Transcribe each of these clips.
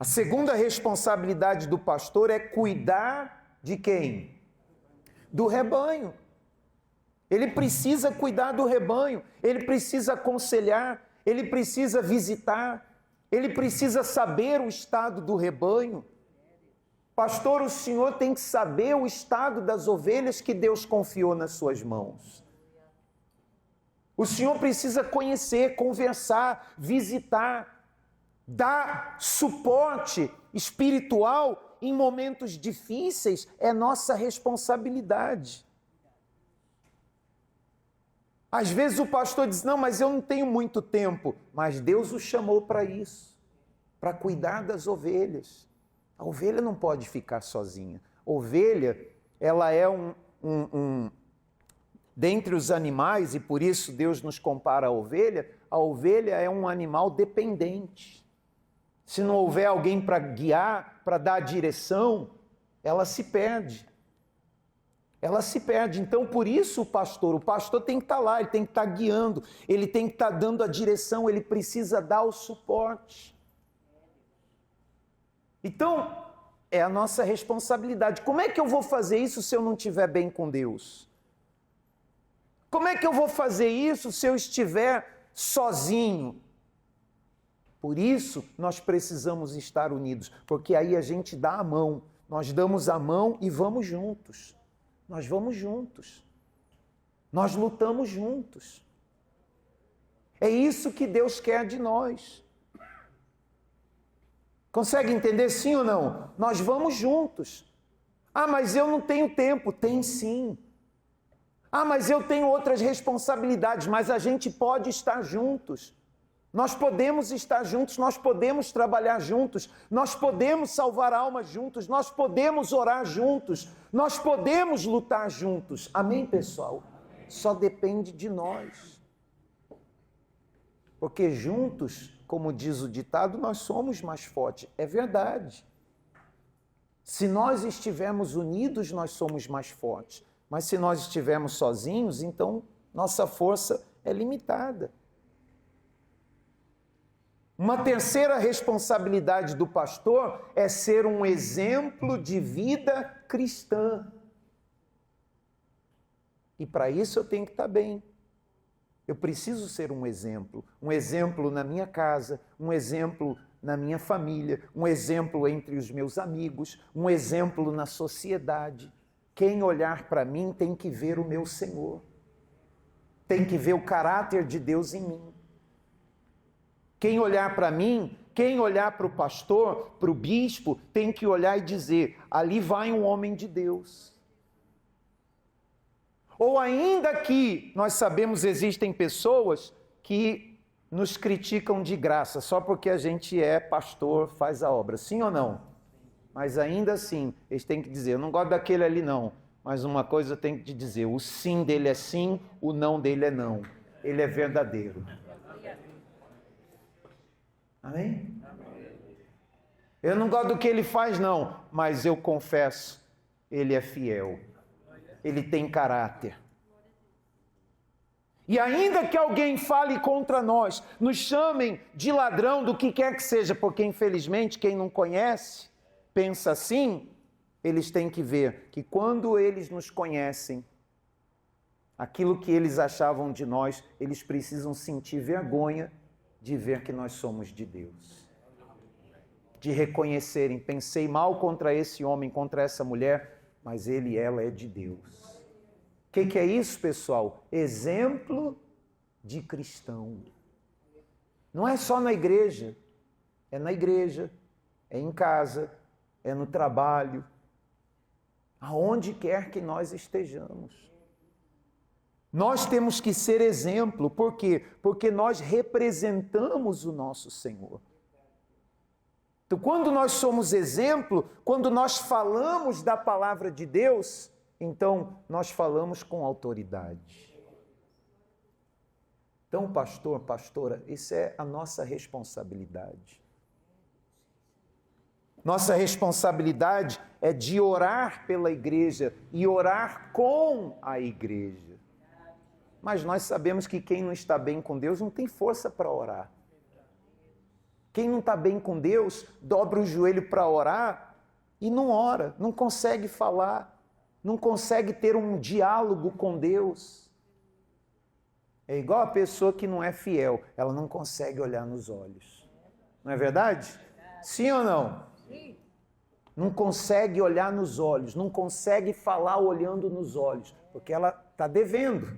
A segunda responsabilidade do pastor é cuidar de quem? Do rebanho. Ele precisa cuidar do rebanho, ele precisa aconselhar, ele precisa visitar, ele precisa saber o estado do rebanho. Pastor, o senhor tem que saber o estado das ovelhas que Deus confiou nas suas mãos. O senhor precisa conhecer, conversar, visitar, dar suporte espiritual em momentos difíceis, é nossa responsabilidade. Às vezes o pastor diz, não, mas eu não tenho muito tempo. Mas Deus o chamou para isso, para cuidar das ovelhas. A ovelha não pode ficar sozinha. Ovelha, ela é dentre os animais, e por isso Deus nos compara a ovelha é um animal dependente. Se não houver alguém para guiar, para dar direção, ela se perde. Ela se perde. Então, por isso o pastor tem que estar lá, ele tem que estar guiando, ele tem que estar dando a direção, ele precisa dar o suporte. Então, é a nossa responsabilidade. Como é que eu vou fazer isso se eu não estiver bem com Deus? Como é que eu vou fazer isso se eu estiver sozinho? Por isso, nós precisamos estar unidos, porque aí a gente dá a mão, nós damos a mão e vamos juntos. Nós vamos juntos. Nós lutamos juntos. É isso que Deus quer de nós. Consegue entender sim ou não? Nós vamos juntos. Ah, mas eu não tenho tempo. Tem sim. Ah, mas eu tenho outras responsabilidades, mas a gente pode estar juntos. Nós podemos estar juntos, nós podemos trabalhar juntos, nós podemos salvar almas juntos, nós podemos orar juntos, nós podemos lutar juntos. Amém, pessoal? Só depende de nós. Porque juntos, como diz o ditado, nós somos mais fortes. É verdade. Se nós estivermos unidos, nós somos mais fortes. Mas se nós estivermos sozinhos, então nossa força é limitada. Uma terceira responsabilidade do pastor é ser um exemplo de vida cristã. E para isso eu tenho que estar bem. Eu preciso ser um exemplo na minha casa, um exemplo na minha família, um exemplo entre os meus amigos, um exemplo na sociedade. Quem olhar para mim tem que ver o meu Senhor, tem que ver o caráter de Deus em mim. Quem olhar para mim, quem olhar para o pastor, para o bispo, tem que olhar e dizer, ali vai um homem de Deus. Ou ainda que nós sabemos existem pessoas que nos criticam de graça, só porque a gente é pastor, faz a obra, sim ou não? Mas ainda assim, eles têm que dizer, eu não gosto daquele ali não, mas uma coisa eu tenho que te dizer, o sim dele é sim, o não dele é não. Ele é verdadeiro. Amém? Eu não gosto do que ele faz não, mas eu confesso, ele é fiel. Ele tem caráter. E ainda que alguém fale contra nós, nos chamem de ladrão, do que quer que seja, porque infelizmente quem não conhece, pensa assim, eles têm que ver que quando eles nos conhecem, aquilo que eles achavam de nós, eles precisam sentir vergonha de ver que nós somos de Deus. De reconhecerem, pensei mal contra esse homem, contra essa mulher, mas ele e ela é de Deus. O que é isso, pessoal? Exemplo de cristão. Não é só na igreja, é em casa, é no trabalho, aonde quer que nós estejamos. Nós temos que ser exemplo, por quê? Porque nós representamos o nosso Senhor. Então, quando nós somos exemplo, quando nós falamos da palavra de Deus, então nós falamos com autoridade. Então, pastor, pastora, isso é a nossa responsabilidade. Nossa responsabilidade é de orar pela igreja e orar com a igreja. Mas nós sabemos que quem não está bem com Deus não tem força para orar. Quem não está bem com Deus, dobra o joelho para orar e não ora, não consegue falar, não consegue ter um diálogo com Deus. É igual a pessoa que não é fiel, ela não consegue olhar nos olhos. Não é verdade? Sim ou não? Sim. Não consegue olhar nos olhos, não consegue falar olhando nos olhos, porque ela está devendo.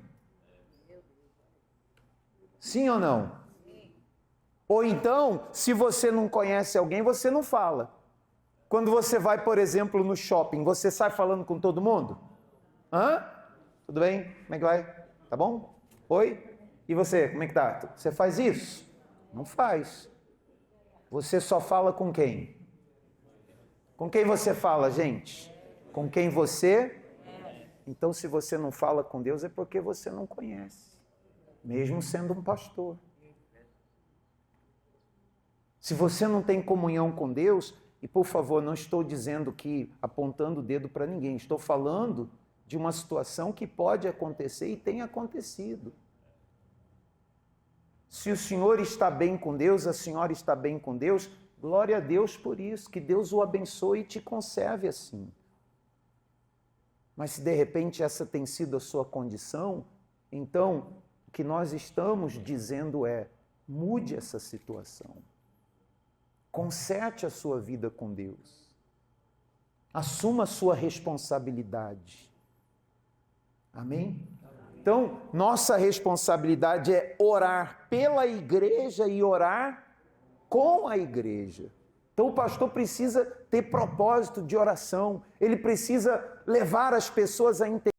Sim ou não? Sim. Ou então, se você não conhece alguém, você não fala. Quando você vai, por exemplo, no shopping, você sai falando com todo mundo? Hã? Tudo bem? Como é que vai? Tá bom? Oi? E você, como é que tá? Você faz isso? Não faz. Você só fala com quem? Com quem você fala, gente? Com quem você? Então, se você não fala com Deus, é porque você não conhece. Mesmo sendo um pastor. Se você não tem comunhão com Deus, e por favor, não estou dizendo que apontando o dedo para ninguém, estou falando de uma situação que pode acontecer e tem acontecido. Se o senhor está bem com Deus, a senhora está bem com Deus, glória a Deus por isso, que Deus o abençoe e te conserve assim. Mas se de repente essa tem sido a sua condição, então o que nós estamos dizendo é, mude essa situação. Conserte a sua vida com Deus. Assuma a sua responsabilidade. Amém? Então, nossa responsabilidade é orar pela igreja e orar com a igreja. Então, o pastor precisa ter propósito de oração. Ele precisa levar as pessoas a entender